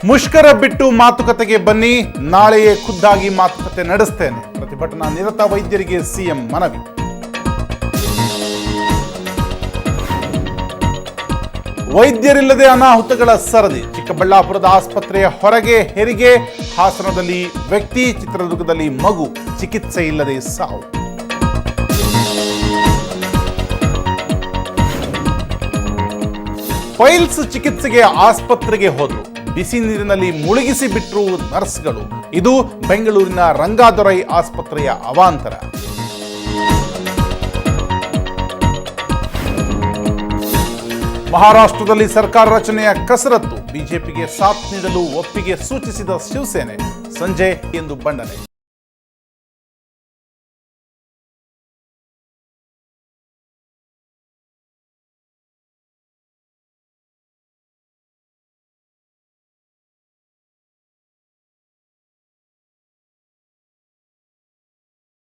ಮುಷ್ಕರ ಬಿಟ್ಟು ಮಾತುಕತೆಗೆ ಬನ್ನಿ, ನಾಳೆಯೇ ಖುದ್ದಾಗಿ ಮಾತುಕತೆ ನಡೆಸ್ತೇನೆ. ಪ್ರತಿಭಟನಾ ನಿರತ ವೈದ್ಯರಿಗೆ ಸಿಎಂ ಮನವಿ. ವೈದ್ಯರಿಲ್ಲದೆ ಅನಾಹುತಗಳ ಸರದಿ. ಚಿಕ್ಕಬಳ್ಳಾಪುರದ ಆಸ್ಪತ್ರೆಯ ಹೊರಗೆ ಹೆರಿಗೆ, ಹಾಸನದಲ್ಲಿ ವ್ಯಕ್ತಿ, ಚಿತ್ರದುರ್ಗದಲ್ಲಿ ಮಗು, ಚಿಕಿತ್ಸೆ ಇಲ್ಲದೆ ಸಾವು. ಫೈಲ್ಸ್ ಚಿಕಿತ್ಸೆಗೆ ಆಸ್ಪತ್ರೆಗೆ ಹೋದ್ರು, ಬಿಸಿ ನೀರಿನಲ್ಲಿ ಮುಳುಗಿಸಿ ಬಿಟ್ಟರು ನರ್ಸ್ಗಳು. ಇದು ಬೆಂಗಳೂರಿನ ರಂಗಾದೊರೈ ಆಸ್ಪತ್ರೆಯ ಅವಾಂತರ. ಮಹಾರಾಷ್ಟ್ರದಲ್ಲಿ ಸರ್ಕಾರ ರಚನೆಯ ಕಸರತ್ತು. ಬಿಜೆಪಿಗೆ ಸಾಥ್ ನೀಡಲು ಒಪ್ಪಿಗೆ ಸೂಚಿಸಿದ ಶಿವಸೇನೆ. ಸಂಜೆ ಎಂದು ಬಂಡನೆ.